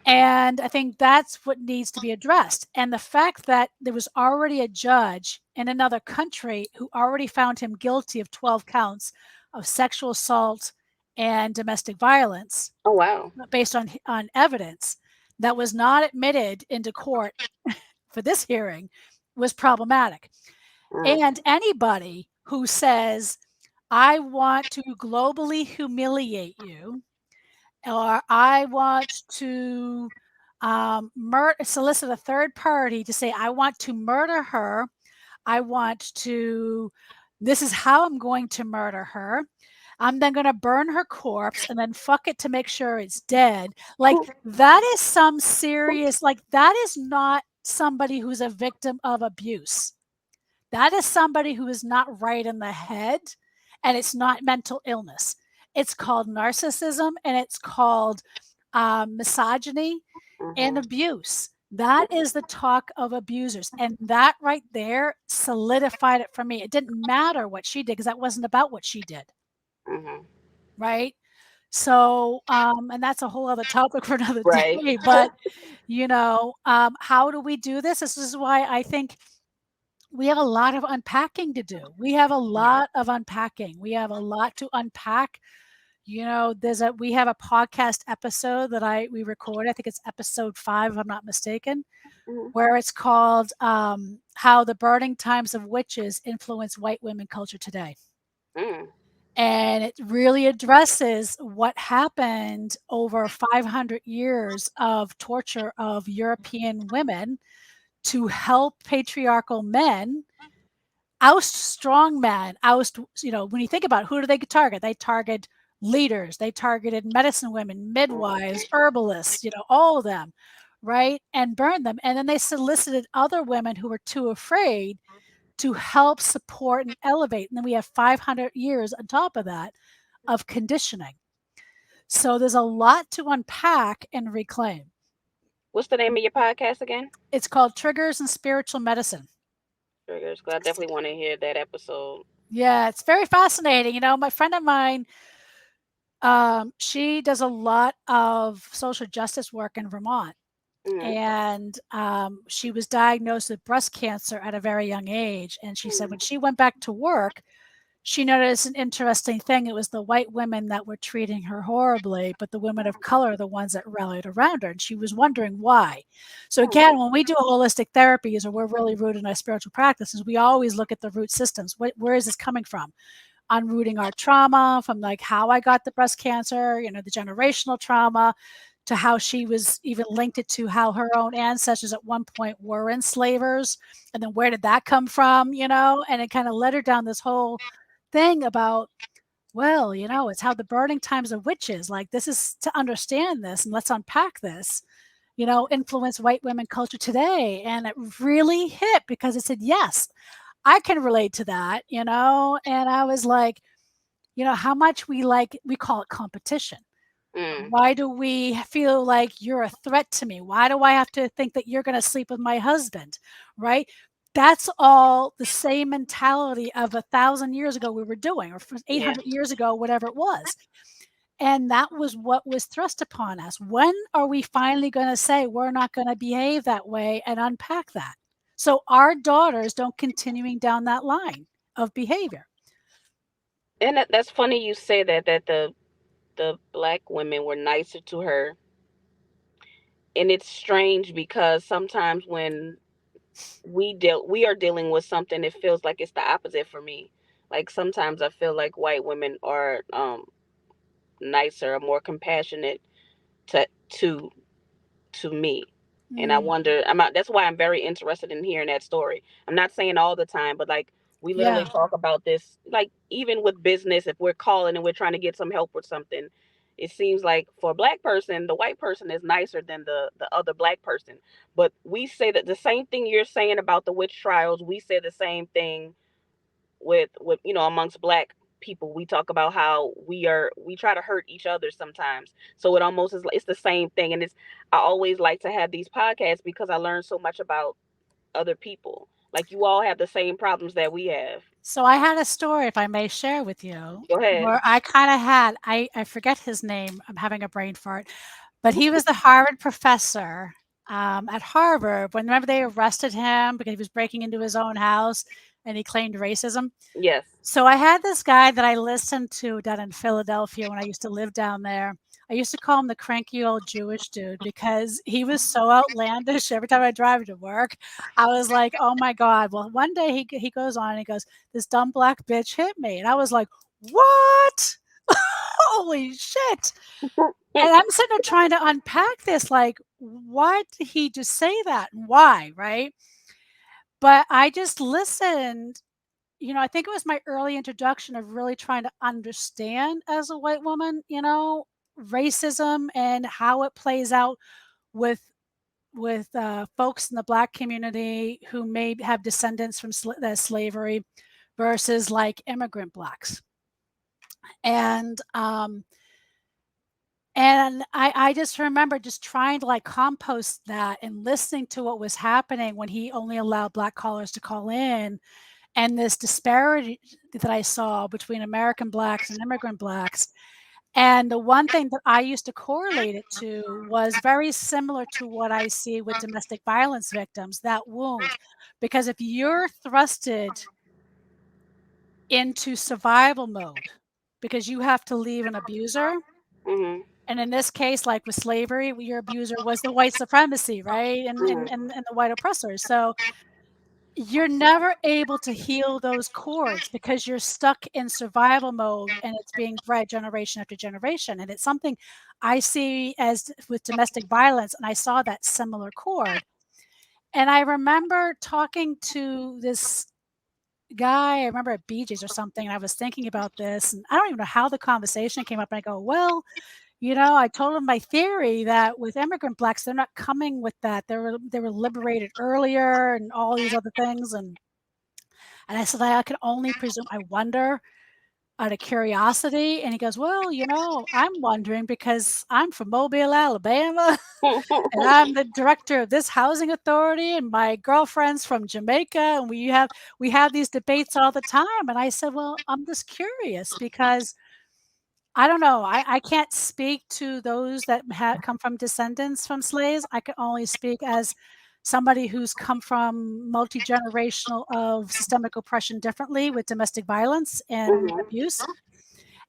And I think that's what needs to be addressed. And the fact that there was already a judge in another country who already found him guilty of 12 counts of sexual assault and domestic violence Oh wow. based on evidence that was not admitted into court for this hearing was problematic. Mm. And anybody who says, I want to globally humiliate you, or I want to solicit a third party to say, I want to murder her. I want to, this is how I'm going to murder her. I'm then going to burn her corpse and then fuck it to make sure it's dead. Like, that is some serious, like, that is not somebody who's a victim of abuse. That is somebody who is not right in the head, and it's not mental illness. It's called narcissism, and it's called misogyny and abuse. That is the talk of abusers. And that right there solidified it for me. It didn't matter what she did because that wasn't about what she did. Right. So, and that's a whole other topic for another Right. day. But, how do we do this? This is why I think we have a lot of unpacking to do. We have a lot of unpacking. We have a lot to unpack. We have a podcast episode that we record. I think it's episode 5, if I'm not mistaken, where it's called How the Burning Times of Witches Influence White Women Culture Today. And it really addresses what happened over 500 years of torture of European women to help patriarchal men oust strong men, when you think about it, who do they target? They target leaders, they targeted medicine women, midwives, herbalists, all of them, right? And burned them. And then they solicited other women who were too afraid to help support and elevate. And then we have 500 years on top of that of conditioning. So there's a lot to unpack and reclaim. What's the name of your podcast again? It's called Triggers in Spiritual Medicine. Triggers. I definitely want to hear that episode. Yeah, it's very fascinating. My friend of mine, she does a lot of social justice work in Vermont. And she was diagnosed with breast cancer at a very young age. And she said when she went back to work, she noticed an interesting thing. It was the white women that were treating her horribly, but the women of color are the ones that rallied around her. And she was wondering why. So again, when we do holistic therapies, or we're really rooted in our spiritual practices, we always look at the root systems. Where is this coming from? Unrooting our trauma from like how I got the breast cancer, the generational trauma, to how she was even linked it to how her own ancestors at one point were enslavers. And then where did that come from, and it kind of led her down this whole thing about, it's how the burning times of witches, like this is to understand this and let's unpack this, influence white women culture today. And it really hit because it said, yes, I can relate to that, and I was like, how much we call it competition. Why do we feel like you're a threat to me? Why do I have to think that you're going to sleep with my husband? Right? That's all the same mentality of 1,000 years ago we were doing, or 800 years ago, whatever it was. And that was what was thrust upon us. When are we finally going to say we're not going to behave that way and unpack that? So our daughters don't continuing down that line of behavior. And that's funny you say that the black women were nicer to her. And it's strange because sometimes when we are dealing with something, it feels like it's the opposite for me. Like sometimes I feel like white women are nicer, more compassionate to to to me. And I wonder, that's why I'm very interested in hearing that story. I'm not saying all the time, but like we literally talk about this, like even with business, if we're calling and we're trying to get some help with something, it seems like for a black person, the white person is nicer than the other black person. But we say that the same thing you're saying about the witch trials, we say the same thing with amongst black people. We talk about how we try to hurt each other sometimes, so it almost is, it's the same thing. And I always like to have these podcasts because I learn so much about other people. Like you all have the same problems that we have. So I had a story, if I may share with you, Go ahead. where I kind of had, I forget his name, I'm having a brain fart, but he was the Harvard professor at Harvard. Remember they arrested him because he was breaking into his own house and he claimed racism? Yes. So I had this guy that I listened to down in Philadelphia when I used to live down there. I used to call him the cranky old Jewish dude because he was so outlandish. Every time I drive to work, I was like, oh my God. Well, one day he goes on and he goes, this dumb black bitch hit me. And I was like, What? Holy shit. And I'm sitting there trying to unpack this, like, why did he just say that and why, right? But I just listened. I think it was my early introduction of really trying to understand as a white woman, racism and how it plays out with folks in the Black community who may have descendants from slavery versus like immigrant Blacks. And I just remember just trying to like compost that and listening to what was happening when he only allowed Black callers to call in, and this disparity that I saw between American Blacks and immigrant Blacks. And the one thing that I used to correlate it to was very similar to what I see with domestic violence victims, that wound. Because if you're thrusted into survival mode because you have to leave an abuser, Mm-hmm. and in this case, like with slavery, your abuser was the white supremacy, right? And the white oppressors. So you're never able to heal those cords because you're stuck in survival mode and it's being bred generation after generation. And it's something I see as with domestic violence, and I saw that similar cord. And I remember talking to this guy, I remember at BJ's or something, and I was thinking about this, and I don't even know how the conversation came up. And I go, well, I told him my theory that with immigrant Blacks, they're not coming with that. They were liberated earlier and all these other things. And I said, I can only presume, I wonder out of curiosity. And he goes, well, I'm wondering because I'm from Mobile, Alabama, and I'm the director of this housing authority, and my girlfriend's from Jamaica, and we have these debates all the time. And I said, well, I'm just curious because I don't know. I can't speak to those that come from descendants from slaves. I can only speak as somebody who's come from multi-generational of systemic oppression differently with domestic violence and Mm-hmm. abuse,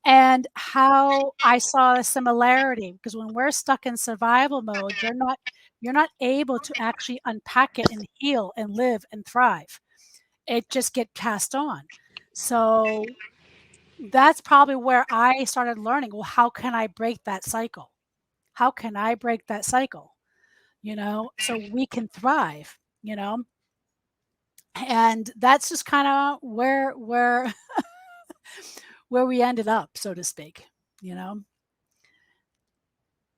and how I saw a similarity because when we're stuck in survival mode, you're not able to actually unpack it and heal and live and thrive. It just get passed on. So that's probably where I started learning, well, how can I break that cycle? How can I break that cycle? So we can thrive, and that's just kind of where where we ended up, so to speak,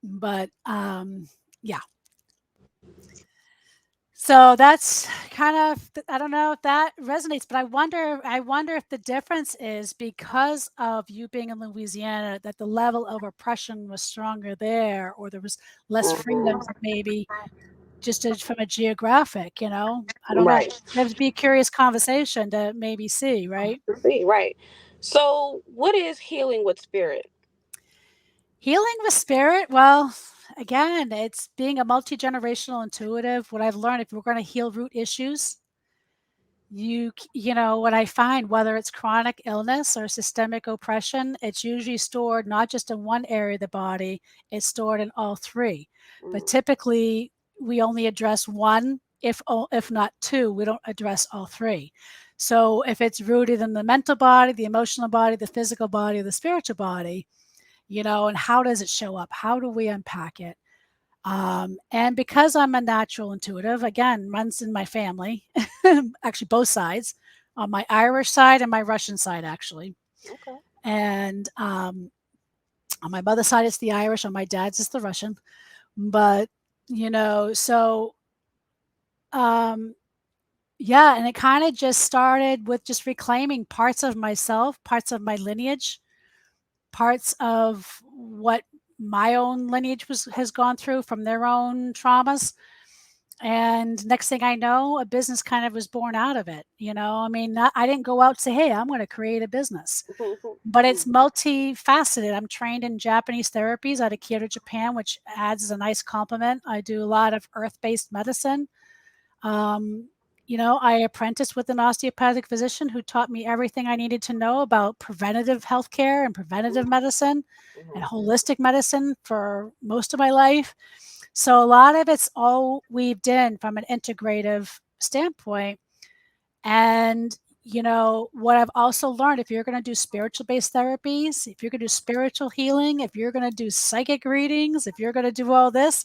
but yeah. So that's kind of, I don't know if that resonates, but I wonder if the difference is because of you being in Louisiana that the level of oppression was stronger there, or there was less Mm-hmm. freedoms maybe just from a geographic, I don't know. Right. That'd be a curious conversation to maybe see, right? See, right. So, what is healing with spirit? Healing with spirit, well, again, it's being a multi-generational intuitive. What I've learned, if we're going to heal root issues, what I find, whether it's chronic illness or systemic oppression, it's usually stored not just in one area of the body, it's stored in all three. But typically, we only address one, if not two. We don't address all three. So if it's rooted in the mental body, the emotional body, the physical body, the spiritual body, and how does it show up? How do we unpack it? And because I'm a natural intuitive, again, runs in my family, actually both sides, on my Irish side and my Russian side, actually. Okay. And on my mother's side, it's the Irish. On my dad's, it's the Russian. But, so, yeah, and it kind of just started with just reclaiming parts of myself, parts of my lineage, parts of what my own lineage has gone through from their own traumas. And next thing I know, a business kind of was born out of it. I mean, I didn't go out and say, hey, I'm going to create a business, but it's multifaceted. I'm trained in Japanese therapies out of Kyoto, Japan, which adds as a nice complement. I do a lot of earth-based medicine. I apprenticed with an osteopathic physician who taught me everything I needed to know about preventative healthcare and preventative medicine and holistic medicine for most of my life. So a lot of it's all weaved in from an integrative standpoint. And, what I've also learned, if you're going to do spiritual based therapies, if you're going to do spiritual healing, if you're going to do psychic readings, if you're going to do all this,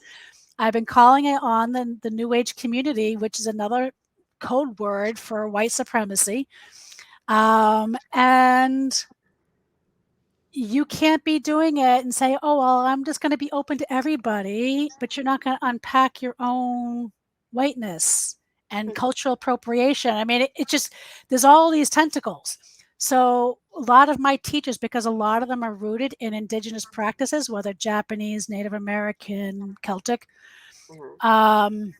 I've been calling it on the New Age community, which is another code word for white supremacy. And you can't be doing it and say, oh, well, I'm just going to be open to everybody, but you're not going to unpack your own whiteness and cultural appropriation. I mean, it just, there's all these tentacles. So a lot of my teachers, because a lot of them are rooted in indigenous practices, whether Japanese, Native American, Celtic, um,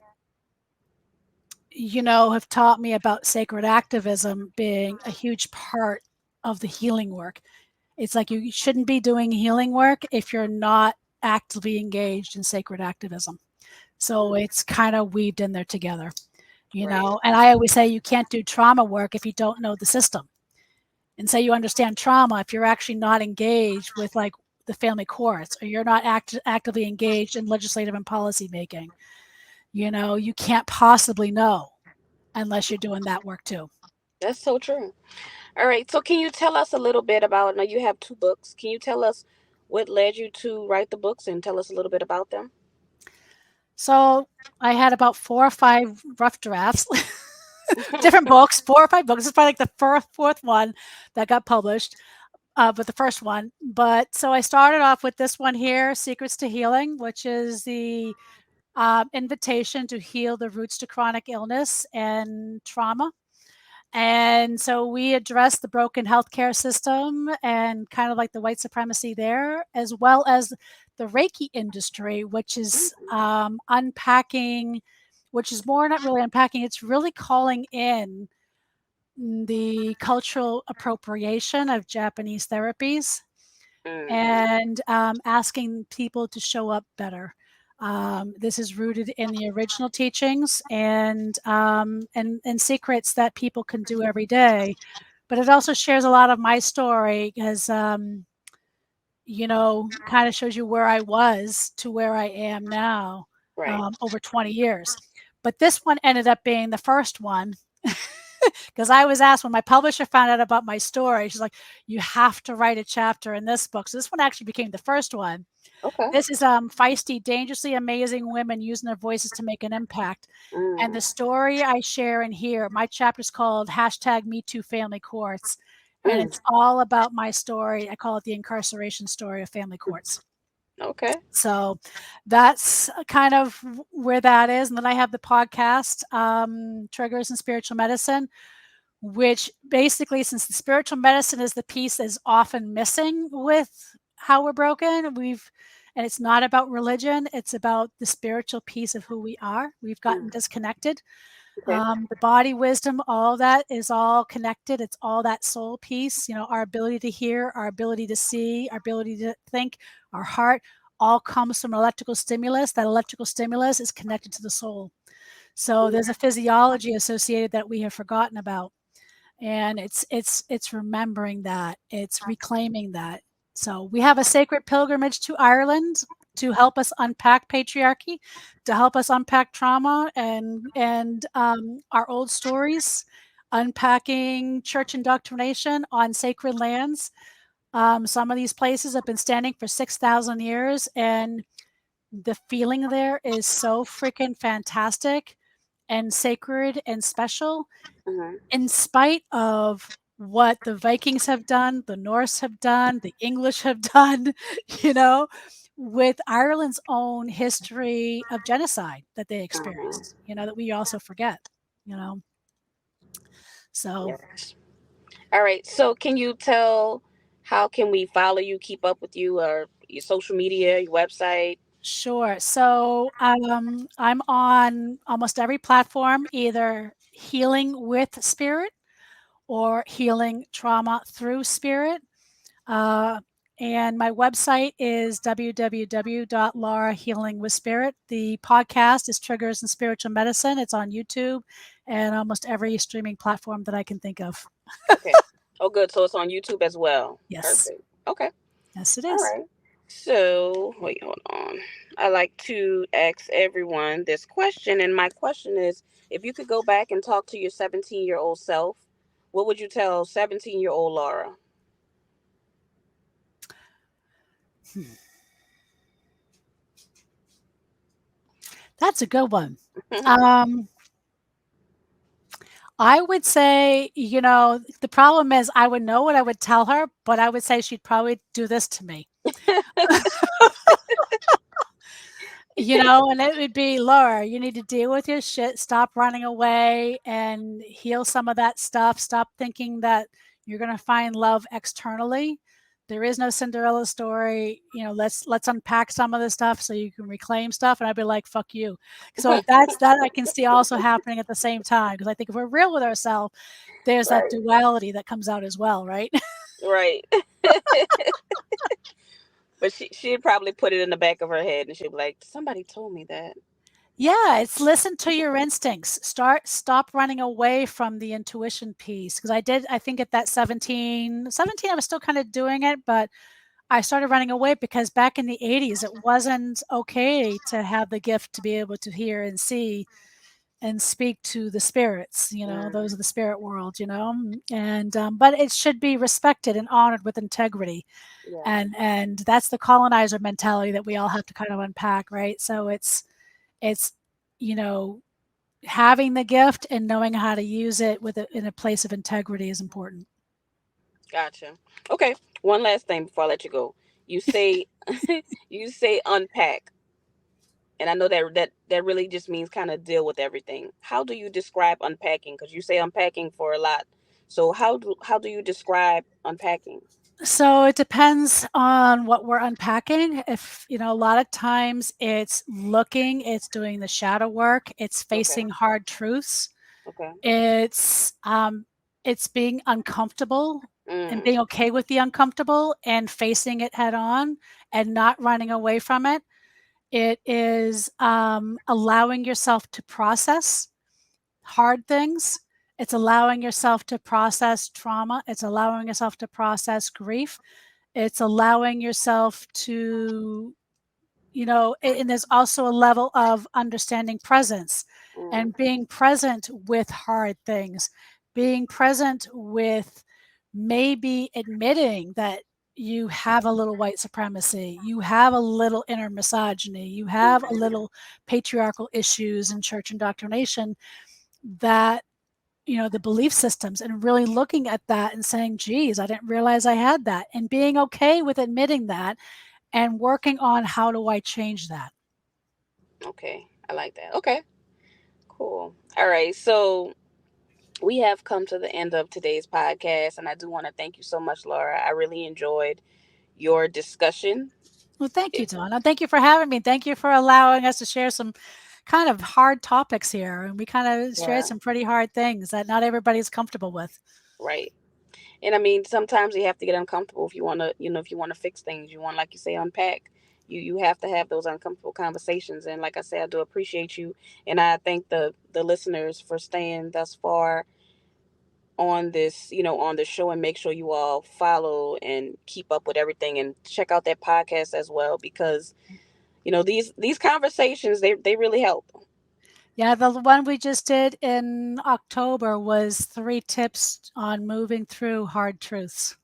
have taught me about sacred activism being a huge part of the healing work. It's like you shouldn't be doing healing work if you're not actively engaged in sacred activism. So it's kind of weaved in there together, Right. and I always say you can't do trauma work if you don't know the system. And say you understand trauma if you're actually not engaged with like the family courts, or you're not actively engaged in legislative and policy making. You can't possibly know unless you're doing that work too. That's so true. All right. So, can you tell us a little bit about? Now, you have two books. Can you tell us what led you to write the books and tell us a little bit about them? So I had about 4 or 5 rough drafts, different books, 4 or 5 books. This is probably like the fourth one that got published, but the first one. But so I started off with this one here, Secrets to Healing, which is the invitation to heal the roots to chronic illness and trauma. And so we address the broken healthcare system and kind of like the white supremacy there, as well as the Reiki industry, which is unpacking, which is more not really unpacking, it's really calling in the cultural appropriation of Japanese therapies Mm-hmm. and asking people to show up better. This is rooted in the original teachings and secrets that people can do every day. But it also shares a lot of my story because kind of shows you where I was to where I am now Right. over 20 years. But this one ended up being the first one because I was asked when my publisher found out about my story, she's like, you have to write a chapter in this book. So this one actually became the first one. Okay. This is feisty, dangerously amazing women using their voices to make an impact. And the Mm. story I share in here, my chapter is called #MeTooFamilyCourts. And Mm. it's all about my story. I call it the incarceration story of family courts. Okay. So that's kind of where that is. And then I have the podcast, Triggers in Spiritual Medicine, which basically, since the spiritual medicine is the piece that is often missing with how we're broken, and it's not about religion, it's about the spiritual piece of who we are. We've gotten Mm. disconnected. Okay. The body wisdom, all that is all connected. It's all that soul piece, our ability to hear, our ability to see, our ability to think, our heart, all comes from electrical stimulus. That electrical stimulus is connected to the soul. So Mm. there's a physiology associated that we have forgotten about, and it's remembering that, it's reclaiming that. So we have a sacred pilgrimage to Ireland to help us unpack patriarchy, to help us unpack trauma and our old stories, unpacking church indoctrination on sacred lands. Some of these places have been standing for 6,000 years, and the feeling there is so freaking fantastic and sacred and special, Mm-hmm. in spite of what the Vikings have done, the Norse have done, the English have done, you know, with Ireland's own history of genocide that they Mm-hmm. experienced, that we also forget, you know. So Yes. All right. So, can you tell how can we follow you, keep up with you, or your social media, your website? sure. So I'm on almost every platform, either healing with spirit or healing trauma through spirit. Uh, and my website is www.laurahealingwithspirit. The podcast is Triggers in Spiritual Medicine. It's on YouTube and almost every streaming platform that I can think of. Okay. Oh, good. So it's on YouTube as well. Yes. Perfect. Okay. Yes, it All is. right. So, wait, hold on. I like to ask everyone this question, and my question is: if you could go back and talk to your 17-year-old self, What would you tell 17-year-old Laura? Hmm. That's a good one. Um, I would say, the problem is I would know what I would tell her, but I would say she'd probably do this to me. And it would be, "Laura, you need to deal with your shit, stop running away and heal some of that stuff. Stop thinking that you're gonna find love externally. There is no Cinderella story, let's unpack some of this stuff so you can reclaim stuff," and I'd be like, "Fuck you." So that's that I can see also happening at the same time because I think if we're real with ourselves, there's that Right. duality that comes out as well, right? Right. But she'd probably put it in the back of her head and she'd be like, somebody told me that. Yeah, it's listen to your instincts. Stop running away from the intuition piece. Because I think at that 17, I was still kind of doing it, but I started running away because back in the 80s, it wasn't okay to have the gift to be able to hear and see and speak to the spirits, Mm, those of the spirit world, and but it should be respected and honored with integrity. yeah. And that's the colonizer mentality that we all have to kind of unpack, right? So it's you know having the gift and knowing how to use it in a place of integrity is important. Gotcha. Okay. One last thing before I let you go. You say you say unpack. And I know that really just means kind of deal with everything. How do you describe unpacking? Because you say unpacking for a lot. So how do you describe unpacking? So it depends on what we're unpacking. If a lot of times it's doing the shadow work, it's Okay. facing hard truths, Okay. it's being uncomfortable and Mm, being okay with the uncomfortable and facing it head on and not running away from it. It is allowing yourself to process hard things. It's allowing yourself to process trauma. It's allowing yourself to process grief. It's allowing yourself to, and there's also a level of understanding presence mm, and being present with hard things, being present with maybe admitting that you have a little white supremacy, you have a little inner misogyny, you have a mm. little patriarchal issues in church indoctrination that the belief systems, and really looking at that and saying, geez, I didn't realize I had that, and being okay with admitting that and working on how do I change that. Okay. I like that. Okay. Cool. All right. So we have come to the end of today's podcast, and I do want to thank you so much, Laura. I really enjoyed your discussion. Well, thank you, It, Donna. Thank you for having me. Thank you for allowing us to share some kind of hard topics here. And we kind of shared yeah, some pretty hard things that not everybody's comfortable with. right. And I mean, sometimes you have to get uncomfortable if you want to, if you want to fix things. You want, like you say, unpack. You have to have those uncomfortable conversations. And like I said, I do appreciate you, and I thank the listeners for staying thus far on this, on the show, and make sure you all follow and keep up with everything and check out that podcast as well, because these conversations, they really help. Yeah, the one we just did in October was 3 tips on moving through hard truths.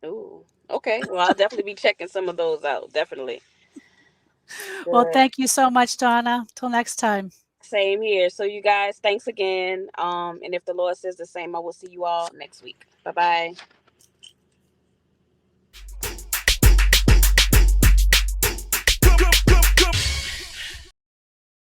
Ooh, okay. Well, I'll definitely be checking some of those out. Definitely. Well, Good. thank you so much, Donna. Till next time. Same here. So you guys, thanks again. And if the Lord says the same, I will see you all next week. Bye bye.